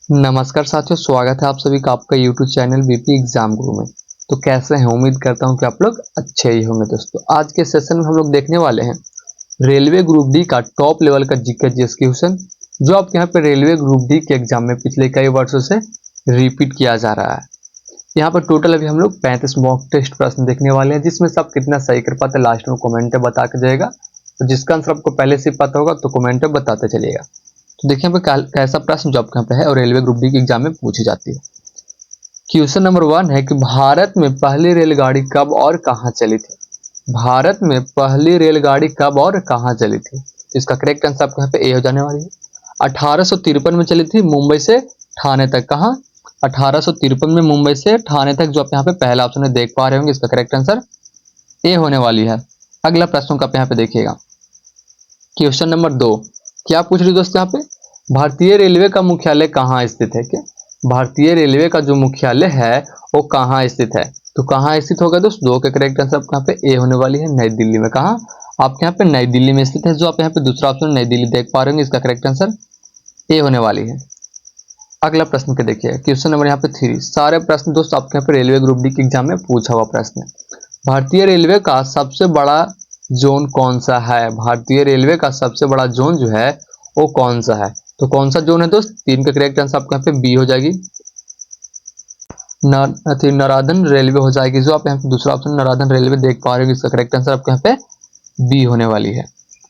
नमस्कार साथियों, स्वागत है आप सभी का आपका YouTube चैनल बीपी एग्जाम गुरु में। तो कैसे हैं? उम्मीद करता हूं कि आप लोग अच्छे ही होंगे। दोस्तों, आज के सेशन में हम लोग देखने वाले हैं रेलवे ग्रुप डी का टॉप लेवल का जीके जीएस क्वेश्चन, जो आपके यहाँ पे रेलवे ग्रुप डी के एग्जाम में पिछले कई वर्षों से रिपीट किया जा रहा है। यहाँ पर टोटल अभी हम लोग 35 मॉक टेस्ट प्रश्न देखने वाले हैं, जिसमें से आप कितना सही कर पाते लास्ट में कॉमेंट में बता के जाएगा। तो जिसका आंसर आपको पहले से पता होगा तो कॉमेंट में बताते चलिएगा। तो देखिए यहाँ पे कैसा प्रश्न जो आपके यहाँ पे है और रेलवे ग्रुप डी के एग्जाम में पूछी जाती है। क्वेश्चन नंबर 1 है कि भारत में पहली रेलगाड़ी कब और कहाँ चली थी? भारत में पहली रेलगाड़ी कब और कहाँ चली थी? इसका करेक्ट आंसर आपको यहाँ पे ए हो जाने वाली है। 1853 में चली थी मुंबई से ठाणे तक। कहाँ? 1853 में मुंबई से ठाणे तक, जो आप यहाँ पे पहला ऑप्शन है देख पा रहे होंगे। इसका करेक्ट आंसर ए होने वाली है। अगला प्रश्न का आप यहाँ पे देखिएगा। क्वेश्चन नंबर 2 क्या पूछ रही दोस्तों यहाँ पे? भारतीय रेलवे का मुख्यालय कहाँ स्थित है? क्या भारतीय रेलवे का जो मुख्यालय है वो कहाँ स्थित है? तो कहाँ स्थित होगा दोस्तों? 2 के करेक्ट आंसर आपके यहाँ पे ए होने वाली है, नई दिल्ली में। कहाँ? आपके यहाँ पे नई दिल्ली में स्थित है, जो आप यहाँ पे दूसरा ऑप्शन नई दिल्ली देख पा रहे होंगे। इसका करेक्ट आंसर ए होने वाली है। अगला प्रश्न के देखिए, क्वेश्चन नंबर यहाँ पे 3। सारे प्रश्न दोस्तों आपके यहाँ पे रेलवे ग्रुप डी के एग्जाम में पूछा हुआ प्रश्न है। भारतीय रेलवे का सबसे बड़ा जोन कौन सा है? भारतीय रेलवे का सबसे बड़ा जोन जो है वो कौन सा है? तो कौन सा जोन है दोस्त? 3 का करेक्ट आंसर आपके यहाँ पे बी हो जाएगी, नाराधन रेलवे हो जाएगी, जो आप यहाँ पे दूसरा ऑप्शन नाराधन रेलवे देख पा रहे हो। इसका करेक्ट आंसर आपके यहाँ पे बी होने वाली है।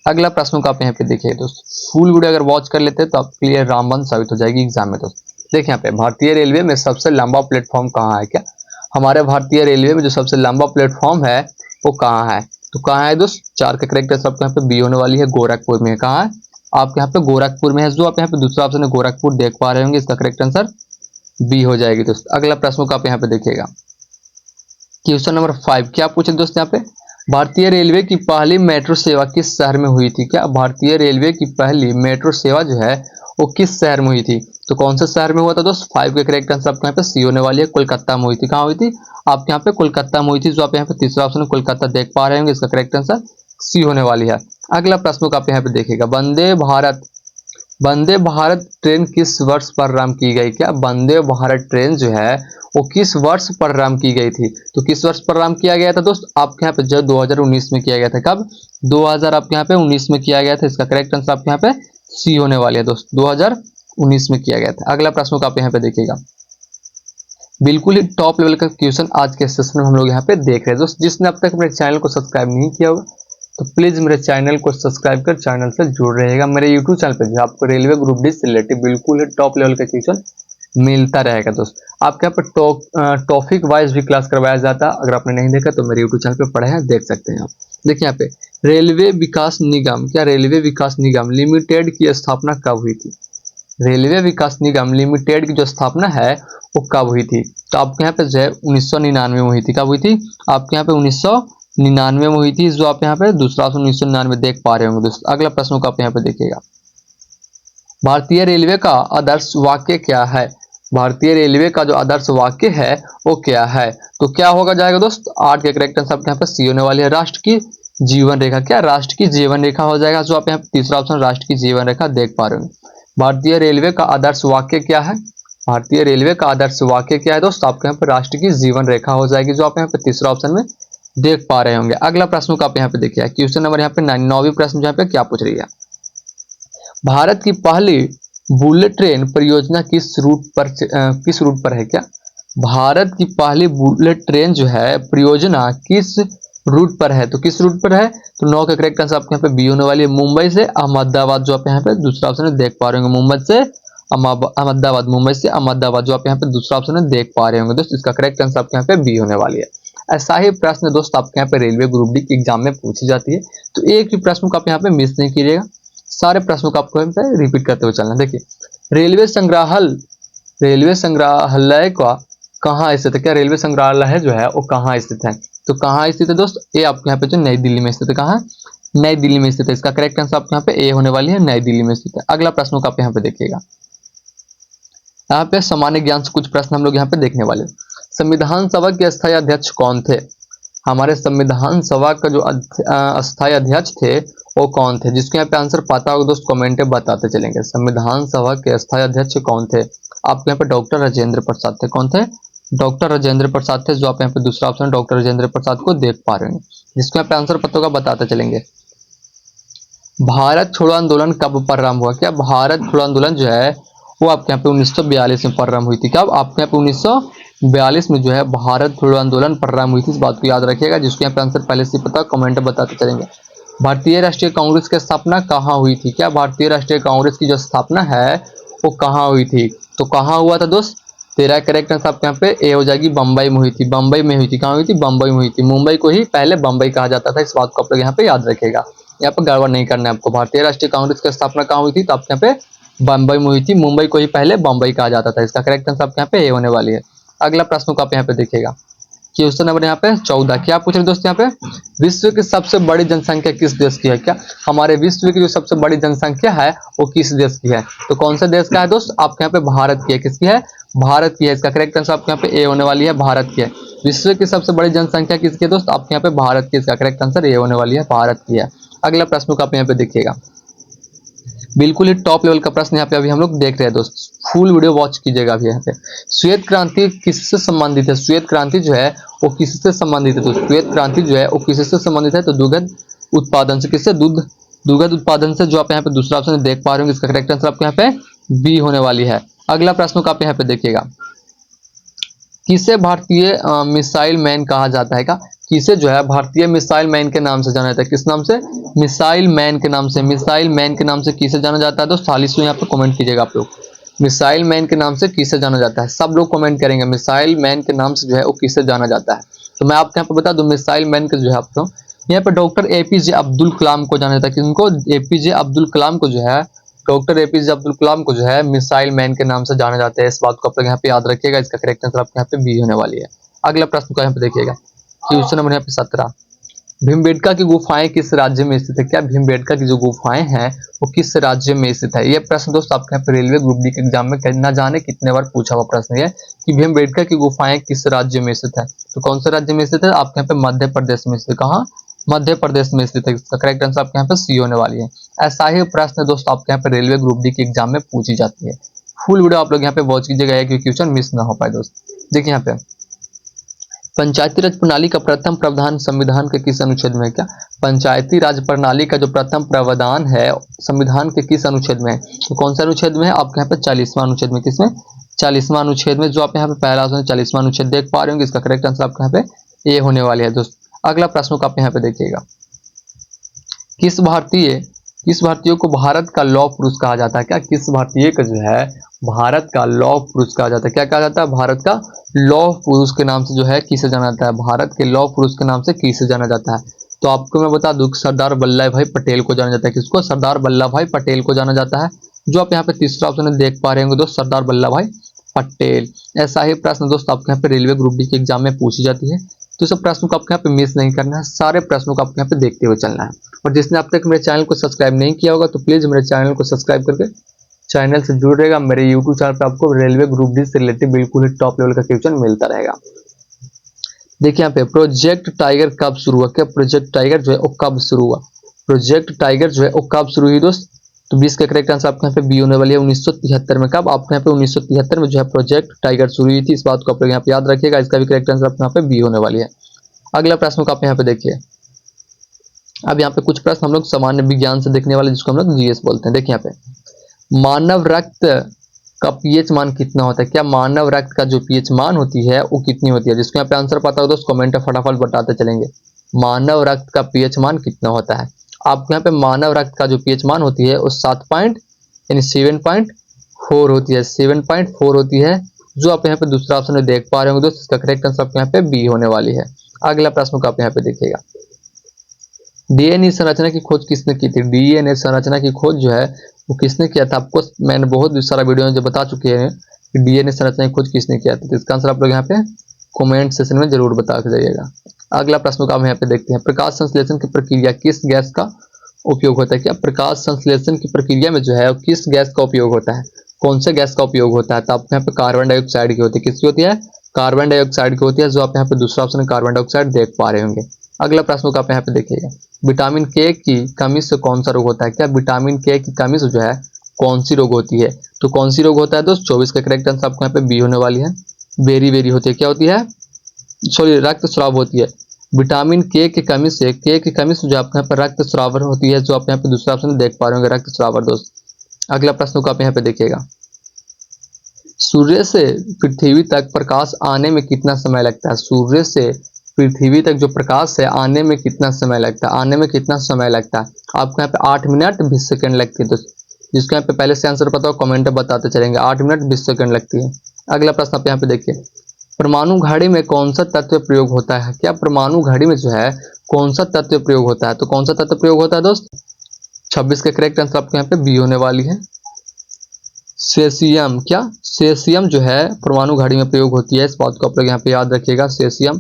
अगला प्रश्न का आप यहाँ पे देखिए दोस्त, फुल वीडियो अगर वॉच कर लेते हैं तो आप क्लियर रामबन साबित हो जाएगी एग्जाम में। दोस्त देखिए यहाँ पे, भारतीय रेलवे में सबसे लंबा प्लेटफॉर्म कहाँ है? क्या हमारे भारतीय रेलवे में जो सबसे लंबा प्लेटफॉर्म है वो कहाँ है? तो कहाँ है दोस्त? 4 का करेक्ट आंसर आपके यहाँ पे बी होने वाली है, गोरखपुर में। कहाँ है? आपके यहाँ पे गोरखपुर में है, जो आप यहाँ पे दूसरा ऑप्शन है गोरखपुर देख पा रहे होंगे। इसका करेक्ट आंसर बी हो जाएगी दोस्त। अगला प्रश्न को आप यहाँ पे देखिएगा। क्वेश्चन नंबर 5 क्या पूछे दोस्त यहाँ पे? भारतीय रेलवे की पहली मेट्रो सेवा किस शहर में हुई थी? क्या भारतीय रेलवे की पहली मेट्रो सेवा जो है वो किस शहर में हुई थी? तो कौन से शहर में हुआ था दोस्त? 5 के करेक्ट आंसर आपके यहाँ पे सी होने वाली है, कोलकाता में हुई थी। कहाँ हुई थी? आपके यहाँ पे कोलकाता में हुई थी, जो आप यहाँ पे तीसरा ऑप्शन कोलकाता देख पा रहे होंगे। इसका करेक्ट आंसर सी होने वाली है। अगला प्रश्न को आप यहाँ पे देखिएगा। वंदे भारत ट्रेन किस वर्ष प्रारंभ की गई? क्या वंदे भारत ट्रेन जो है वो किस वर्ष प्रारंभ की गई थी? तो किस वर्ष प्रारंभ किया गया था दोस्त? आपके यहाँ पे जो 2019 में किया गया था। कब? 2000 आपके यहाँ पे 19 में किया गया था। इसका करेक्ट आंसर आपके यहाँ पे सी होने वाली है दोस्त, 2019 में किया गया था। अगला प्रश्न को आप यहाँ पे देखिएगा। बिल्कुल ही टॉप लेवल का क्वेश्चन आज के सेशन में हम लोग यहाँ पे देख रहे हैं। दोस्त जिसने अब तक मेरे चैनल को सब्सक्राइब नहीं किया होगा तो प्लीज मेरे चैनल को सब्सक्राइब कर चैनल से जुड़ रहेगा। मेरे यूट्यूब चैनल पे जो आपको रेलवे ग्रुप डी से रिलेटेड बिल्कुल ही टॉप लेवल का क्वेश्चन मिलता रहेगा। दोस्त आपके यहाँ पर टॉपिक वाइज भी क्लास करवाया जाता है। अगर आपने नहीं देखा तो मेरे यूट्यूब चैनल पे पढ़े हैं, देख सकते हैं आप। देखिए यहाँ पे रेलवे विकास निगम, क्या रेलवे विकास निगम लिमिटेड की स्थापना कब हुई थी? रेलवे विकास निगम लिमिटेड की जो स्थापना है वो कब हुई थी? तो आपके यहाँ पे जो है 1999 में हुई थी। कब हुई थी? आपके यहाँ पे 1999 में हुई थी, जो आप यहाँ पे दूसरा ऑप्शन 1999 देख पा रहे होंगे। दोस्तों अगला प्रश्न को आप यहाँ पे देखिएगा। भारतीय रेलवे का आदर्श वाक्य क्या है? भारतीय रेलवे का जो आदर्श वाक्य है वो क्या है? तो क्या होगा जाएगा दोस्त? 8 के करेक्ट आंसर आपके यहाँ पे सी होने वाली है, राष्ट्र की जीवन रेखा। क्या राष्ट्र की जीवन रेखा हो जाएगा, जो आप यहाँ पे तीसरा ऑप्शन राष्ट्र की जीवन रेखा देख पा रहे होंगे। भारतीय रेलवे का आदर्श वाक्य क्या है? भारतीय रेलवे का आदर्श वाक्य क्या है दोस्त? आपके यहाँ पे राष्ट्र की जीवन रेखा हो जाएगी, जो आप यहाँ पे तीसरा ऑप्शन में देख पा रहे होंगे। अगला प्रश्न को आप यहाँ पे देखिए। क्वेश्चन नंबर यहाँ पे 9वीं प्रश्न यहाँ पे क्या पूछ रही है? भारत की पहली बुलेट ट्रेन परियोजना किस रूट पर है? क्या भारत की पहली बुलेट ट्रेन जो है परियोजना किस रूट पर है? तो किस रूट पर है? तो 9 का करेक्ट आंसर आपके यहाँ पे बी होने वाली है, मुंबई से अहमदाबाद, जो आप यहाँ पे दूसरा ऑप्शन देख पा रहे होंगे। मुंबई से अहमदाबाद, मुंबई से अहमदाबाद, जो आप यहाँ पे दूसरा ऑप्शन देख पा रहे होंगे। दोस्त इसका करेक्ट आंसर आपके यहाँ पे बी होने वाली है। ऐसा ही प्रश्न दोस्त आपके यहाँ पे रेलवे ग्रुप डी एग्जाम में पूछी जाती है, तो एक भी प्रश्न को आप यहाँ पे मिस नहीं कीजिएगा, सारे प्रश्नों को आपको यहाँ पे रिपीट करते हुए चलना। देखिए रेलवे संग्रहालय का कहाँ स्थित है? क्या रेलवे संग्रहालय जो है वो कहाँ स्थित है? तो कहाँ स्थित है दोस्त? ए आपके यहाँ पे जो नई दिल्ली में स्थित है। कहाँ? नई दिल्ली में स्थित है। इसका करेक्ट आंसर आपके यहाँ पे ए होने वाली है, नई दिल्ली में स्थित है। अगला प्रश्न को आप यहाँ पे देखिएगा। यहाँ पे सामान्य ज्ञान से कुछ प्रश्न हम लोग यहाँ पे देखने वाले। संविधान सभा के अस्थायी अध्यक्ष कौन थे? हमारे संविधान सभा का जो अस्थायी अध्यक्ष थे वो कौन थे? जिसको यहाँ पे आंसर पता होगा दोस्त कमेंट में बताते चलेंगे। संविधान सभा के अस्थायी अध्यक्ष कौन थे? आपके यहाँ पे डॉक्टर राजेंद्र प्रसाद थे। कौन थे? डॉक्टर राजेंद्र प्रसाद थे, जो आप यहाँ पे दूसरा ऑप्शन डॉक्टर राजेंद्र प्रसाद को देख पा रहे हैं। जिसको यहाँ पे आंसर पता होगा बताते चलेंगे। भारत छोड़ो आंदोलन कब प्रारंभ हुआ? क्या भारत छोड़ो आंदोलन जो है वो आपके यहाँ पे 1942 में प्रारंभ हुई थी। कब? आपके यहाँ पे 1942 में जो है भारत छोड़ो आंदोलन प्रारंभ हुई थी। इस बात को याद रखिएगा। जिसको यहाँ पे आंसर पहले से पता कमेंट में बताते चलेंगे। भारतीय राष्ट्रीय कांग्रेस की स्थापना कहाँ हुई थी? क्या भारतीय राष्ट्रीय कांग्रेस की जो स्थापना है वो कहाँ हुई थी? तो कहाँ हुआ था दोस्त? तेरा करेक्ट आंसर आपके यहाँ पे ए हो जाएगी, बम्बई में हुई थी। बम्बई में हुई थी। कहाँ हुई थी? बम्बई में हुई थी। मुंबई को ही पहले बम्बई कहा जाता था। इस बात को आप लोग यहाँ पे याद रखेगा। यहाँ पर गड़बड़ नहीं करना है आपको। भारतीय राष्ट्रीय कांग्रेस की स्थापना कहाँ हुई थी? तो आपके यहाँ पे बम्बई में हुई थी। मुंबई को ही पहले बम्बई कहा जाता था। इसका करेक्ट आंसर आपके यहाँ पे ए होने वाली है। अगला प्रश्न को आप यहाँ पे देखिएगा। क्वेश्चन नंबर यहाँ पे 14 क्या पूछ रहे दोस्त? यहाँ पे विश्व की सबसे बड़ी जनसंख्या किस देश की है? क्या हमारे विश्व की जो सबसे बड़ी जनसंख्या है वो किस देश की है? तो कौन से देश का है दोस्त? आपके यहाँ पे भारत की है। किसकी है? भारत की है। इसका करेक्ट आंसर आपके यहाँ पे ए होने वाली है, भारत की है। विश्व की सबसे बड़ी जनसंख्या किसकी है दोस्त? आपके यहाँ पे भारत की। इसका करेक्ट आंसर ए होने वाली है, भारत की है। अगला प्रश्न को आप यहाँ पे देखिएगा। बिल्कुल ही टॉप लेवल का प्रश्न यहाँ पे अभी हम लोग देख रहे हैं दोस्त। फुल वीडियो वॉच कीजिएगा अभी यहाँ पे। श्वेत क्रांति किससे संबंधित है? श्वेत क्रांति जो है वो किससे संबंधित है? तो श्वेत क्रांति जो है वो किससे संबंधित है? तो दुग्ध उत्पादन से। किससे? दुग्ध उत्पादन से। जो आप यहाँ पे दूसरा ऑप्शन देख पा रहे होंगे। इसका करेक्ट आंसर आपके यहाँ पे बी होने वाली है। अगला प्रश्न को आप यहाँ पे देखिएगा। किसे भारतीय मिसाइल मैन कहा जाता है? का किसे जो है भारतीय मिसाइल मैन के नाम से जाना जाता है? किस नाम से? मिसाइल मैन के नाम से। मिसाइल मैन के नाम से किसे जाना जाता है दोस्त? 40 यहाँ पे कमेंट कीजिएगा आप लोग। मिसाइल मैन के नाम से किसे जाना जाता है? सब लोग कमेंट करेंगे मिसाइल मैन के नाम से जो है वो किसे जाना जाता है। तो मैं आपके यहाँ पे बता दूं मिसाइल मैन के जो है आपको यहाँ पे डॉक्टर एपीजे अब्दुल कलाम को जाना जाता है। किनको? एपीजे अब्दुल कलाम को जो है डॉक्टर एपीजे अब्दुल कलाम को जो है मिसाइल मैन के नाम से जाना जाता है। इस बात को आप लोग यहाँ पे याद रखिएगा। इसका करेक्ट आंसर आपके यहाँ पे बी होने वाली है। अगला प्रश्न को यहाँ पे देखिएगा। क्वेश्चन नंबर यहाँ पे 17 भीमबेटका की गुफाएं किस राज्य में स्थित है? क्या भीमबेटका की जो गुफाएं हैं वो किस राज्य में स्थित है? ये प्रश्न दोस्त आपके यहाँ पे रेलवे ग्रुप डी के एग्जाम में न जाने कितने बार पूछा हुआ प्रश्न है कि भीमबेटका की गुफाएं किस राज्य में स्थित है। तो कौन से राज्य में स्थित है? आपके यहाँ पे मध्य प्रदेश में स्थित। कहाँ? मध्य प्रदेश में स्थित है। इसका करेक्ट आंसर आपके यहाँ पे सी होने वाली है। ऐसा ही प्रश्न दोस्त आपके यहाँ पे रेलवे ग्रुप डी के एग्जाम में पूछी जाती है। फुल वीडियो आप लोग यहाँ पे वॉच कीजिएगा क्योंकि क्वेश्चन मिस ना हो पाए दोस्त। देखिए यहाँ पे पंचायती राज प्रणाली का प्रथम प्रावधान संविधान के किस अनुच्छेद में है? क्या पंचायती राज प्रणाली का जो प्रथम प्रावधान है संविधान के किस अनुच्छेद में है? तो कौन सा अनुच्छेद में है? आपके यहाँ पे 40वां अनुच्छेद में। किसमें? 40वां अनुच्छेद में। जो आप यहाँ पे पहला ऑप्शन 40वां अनुच्छेद देख पा रहे होंगे। इसका करेक्ट आंसर आपके यहाँ पे ए होने वाली है दोस्त। अगला प्रश्न को आप यहाँ पे देखिएगा। किस भारतीय को भारत का लौह पुरुष कहा जाता है? क्या किस भारतीय का जो है भारत का लौह पुरुष कहा जाता है? क्या कहा जाता है? भारत का लौह पुरुष के नाम से जो है किसे जाना जाता है? भारत के लौह पुरुष के नाम से किसे जाना जाता है? तो आपको मैं बता दूं सरदार वल्लभ भाई पटेल को जाना जाता है। किसको? सरदार वल्लभ भाई पटेल को जाना जाता है। जो आप यहाँ पे तीसरा ऑप्शन देख पा रहे होंगे दोस्त सरदार वल्लभ भाई पटेल। ऐसा ही प्रश्न दोस्त आपके यहाँ पे रेलवे ग्रुप डी के एग्जाम में पूछी जाती है। तो सब प्रश्नों को आपके यहाँ पे मिस नहीं करना है। सारे प्रश्नों को आपके यहाँ पे देखते हुए चलना है। और जिसने अब तक मेरे चैनल को सब्सक्राइब नहीं किया होगा तो प्लीज मेरे चैनल को सब्सक्राइब करके चैनल से जुड़ रहेगा। मेरे यूट्यूब चैनल पे आपको रेलवे ग्रुप डी से रिलेटेड बिल्कुल ही टॉप लेवल का क्वेश्चन मिलता रहेगा। देखिए यहाँ पे प्रोजेक्ट टाइगर कब शुरू हुआ? क्या प्रोजेक्ट टाइगर जो है वो कब शुरू हुआ? प्रोजेक्ट टाइगर जो है वो कब शुरू हुई दोस्त? तो 20 का करेक्ट आंसर आपके यहाँ पे बी होने वाली है। 1973 में। कब? आपके यहाँ पे 1973 में जो है प्रोजेक्ट टाइगर शुरू हुई थी। इस बात को आप लोग यहाँ पे याद रखिएगा। इसका भी करेक्ट आंसर आपके यहाँ पे बी होने वाली है। अगला प्रश्न को आप यहाँ पे देखिए। अब यहाँ पे कुछ प्रश्न हम लोग सामान्य विज्ञान से देखने वाले जिसको हम लोग जीएस बोलते हैं। देखिए यहाँ पे मानव रक्त का पीएच मान कितना होता है? क्या मानव रक्त का जो पीएच मान होती है वो कितनी होती है? जिसको यहाँ पे आंसर पता हो दोस्त कमेंट में फटाफट बताते चलेंगे। मानव रक्त का पीएच मान कितना होता है? आपके यहाँ पे मानव रक्त का जो पीएच मान होती है वो 7.4 होती है। 7.4 होती है। जो आप यहाँ पे दूसरा ऑप्शन में देख पा रहे होंगे दोस्त इसका करेक्ट आंसर आपके यहाँ पे बी होने वाली है। अगला प्रश्न को आप यहाँ पे देखिएगा। डीएनए संरचना की खोज किसने की थी? डीएनए संरचना की खोज जो है वो किसने किया था? आपको मैंने बहुत सारा वीडियो में जो बता चुके हैं कि डीएनए संरचना की खोज किसने किया था। तो इसका आंसर आप लोग यहाँ पे कमेंट सेशन में जरूर बता के जाइएगा। अगला प्रश्न को हम यहाँ पे देखते हैं। प्रकाश संश्लेषण की प्रक्रिया किस गैस का उपयोग होता है? क्या प्रकाश संश्लेषण की प्रक्रिया में जो है किस गैस का उपयोग होता है? कौन से गैस का उपयोग होता है? तो आपके यहाँ पे कार्बन डाइऑक्साइड की होती है। किसकी होती है? कार्बन डाइऑक्साइड की होती है। जो आप यहाँ पे दूसरा ऑप्शन कार्बन डाइऑक्साइड देख पा रहे होंगे। अगला प्रश्न को आप यहाँ पे देखिएगा, विटामिन के की कमी से कौन सा रोग होता है? क्या विटामिन के की कमी से जो है कौन सी रोग होती है? तो कौन सी रोग होता है दोस्त? 24 का करेक्ट आंसर आपको यहाँ पे बी होने वाली है। बेरी बेरी होती है, क्या होती है? सॉरी, रक्तस्राव होती है। विटामिन के की कमी से जो आपके यहाँ पर रक्तस्राव होती है, जो आप यहाँ पे दूसरा ऑप्शन देख पा रहे होंगे, रक्तस्राव दोस्त। अगला प्रश्न को आप यहाँ पे देखिएगा, सूर्य से पृथ्वी तक प्रकाश आने में कितना समय लगता है? सूर्य से पृथ्वी तक जो प्रकाश है आने में कितना समय लगता है? आने में कितना समय लगता है? आपको यहाँ पे 8 मिनट 20 सेकंड लगती है दोस्त। जिसको यहाँ पे पहले से आंसर पता हो कमेंट में बताते चलेंगे। 8 मिनट 20 सेकंड लगती है। अगला प्रश्न आप यहाँ पे देखिए, परमाणु घड़ी में कौन सा तत्व प्रयोग होता है? क्या परमाणु घड़ी में जो है कौन सा तत्व प्रयोग होता है? तो कौन सा तत्व प्रयोग होता है दोस्त? 26 का करेक्ट आंसर आपके यहाँ पे बी होने वाली है, सेसियम। क्या सेसियम जो है परमाणु घड़ी में प्रयोग होती है, इस बात को आप लोग यहाँ पे याद रखिएगा। सेसियम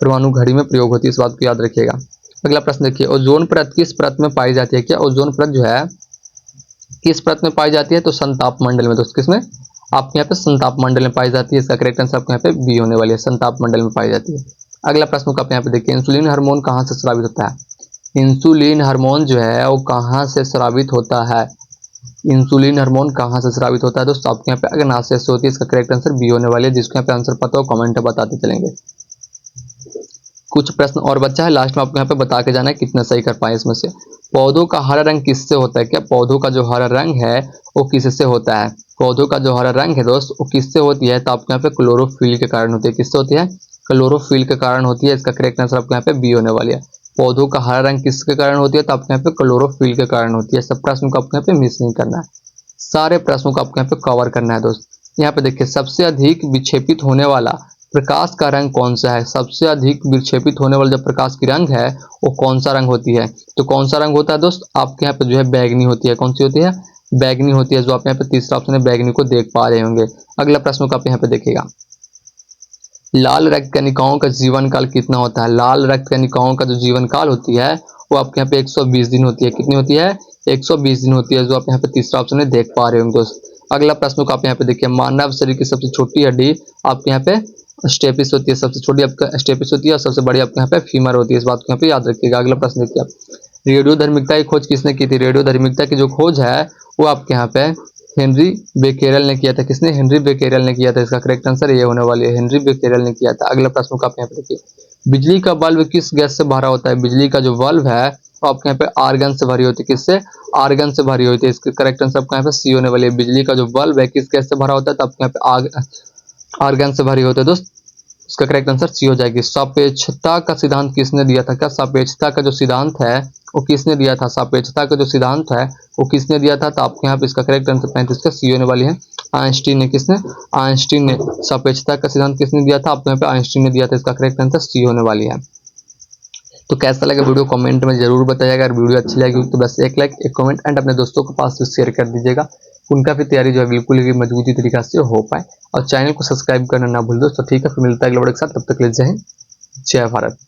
परमाणु घड़ी में प्रयोग होती है, इस बात को याद रखिएगा। अगला प्रश्न देखिए, ओजोन परत किस परत में पाई जाती है? क्या ओजोन परत जो है किस परत में पाई जाती है? तो संताप मंडल में दोस्त। किसमें? आपके यहाँ पे संताप मंडल में पाई जाती है। इसका करेक्ट आंसर आपके यहाँ पे बी होने वाली है, संताप मंडल में पाई जाती है। अगला प्रश्न को आप यहाँ पे देखिए, इंसुलिन हार्मोन कहाँ से स्रावित होता है? इंसुलिन हार्मोन जो है वो कहाँ से स्रावित होता है? इंसुलिन हार्मोन कहाँ से स्रावित होता है दोस्तों? आपके यहाँ पे अग्नाशय से होती है। इसका करेक्ट आंसर बी होने वाली है। जिसको यहाँ पे आंसर पता हो कमेंट में बताते चलेंगे। कुछ प्रश्न और बच्चा है, लास्ट में आपको यहाँ पे बता के जाना है कितना सही कर पाए इसमें से। पौधों का हरा रंग किससे होता है? क्या पौधों का जो हरा रंग है वो किससे होता है? पौधों का जो हरा रंग है दोस्त वो किससे होती है? तो आपके यहाँ पे क्लोरोफिल के कारण होती है। किससे होती है? क्लोरोफिल के कारण होती है। इसका करेक्ट आंसर आपके यहाँ पे बी होने वाली है। पौधों का हरा रंग किसके कारण होती है? तो आपके यहाँ पे क्लोरोफिल के कारण होती है। सब प्रश्न को आपके यहाँ पे मिस नहीं करना है, सारे प्रश्नों को आपको यहाँ पे कवर करना है दोस्त। यहाँ पे देखिए, सबसे अधिक विक्षेपित होने वाला प्रकाश का रंग कौन सा है? सबसे अधिक विक्षेपित होने वाला जो प्रकाश की रंग है वो कौन सा रंग होती है? तो कौन सा रंग होता है दोस्त? आपके यहाँ पे जो है बैगनी होती है। कौन सी होती है? बैगनी होती है। जो आप यहाँ पे तीसरा ऑप्शन है बैगनी को देख पा रहे होंगे। अगला प्रश्न को आप यहाँ पे देखिएगा, लाल रक्त कणिकाओं का जीवन काल कितना होता है? लाल रक्त कणिकाओं का जो जीवन काल होती है वो आपके यहाँ पे 120 दिन होती है। कितनी होती है? 120 दिन होती है। जो आप यहाँ पे तीसरा ऑप्शन है देख पा रहे होंगे दोस्त। अगला प्रश्न को आप यहाँ पे देखिए, मानव शरीर की सबसे छोटी हड्डी आपके यहाँ पे स्टेपिस होती है। सबसे छोटी आपका स्टेपिस होती है और सबसे बड़ी आपके यहाँ पे फीमर होती है। इस बात को यहाँ पे याद रखिएगा। अगला प्रश्न देखिए आप, रेडियो धर्मिकता की खोज किसने की थी? रेडियो धर्मिकता की जो खोज है वो आपके यहाँ पे हेनरी बेकेरल ने किया था। किसने? हेनरी बेकेरल ने किया था। इसका करेक्ट आंसर ये होने वाली है, हेनरी बेकेरल ने किया था। अगला प्रश्न को आप यहाँ पे देखिए, बिजली का बल्ब किस गैस से भरा होता है? बिजली का जो बल्ब है वो आपके यहाँ पे आर्गन से भरी होती है। किससे? आर्गन से भरी होती है। इसका करेक्ट आंसर आपको यहाँ पे सी होने वाली है। बिजली का जो बल्ब है किस गैस से भरा होता है? तो आपके यहाँ पे आर्गन से भरी होता है दोस्त। इसका करेक्ट आंसर सी हो जाएगी। सापेक्षता का सिद्धांत किसने दिया था? क्या सापेक्षता का जो सिद्धांत है वो किसने दिया था? सापेक्षता का जो सिद्धांत है वो किसने दिया था? तो आपके यहाँ पे इसका करेक्ट आंसर 35 का सी होने वाली है, आइंस्टीन ने। किसने? आइंस्टीन ने। सापेक्षता का सिद्धांत किसने दिया था? आपके यहाँ पे आइंस्टीन ने दिया था। इसका करेक्ट आंसर सी होने वाली है। तो कैसा लगा वीडियो कमेंट में जरूर बताइएगा। अगर वीडियो अच्छी लगी तो बस एक लाइक, एक कमेंट एंड अपने दोस्तों के पास शेयर कर दीजिएगा। उनका भी तैयारी जो है बिल्कुल ही मजबूती तरीका से हो पाए। और चैनल को सब्सक्राइब करना ना भूल दोस्तों। ठीक है, फिर मिलता है अगले वीडियो के साथ। तब तक के लिए जय हिंद, जय भारत।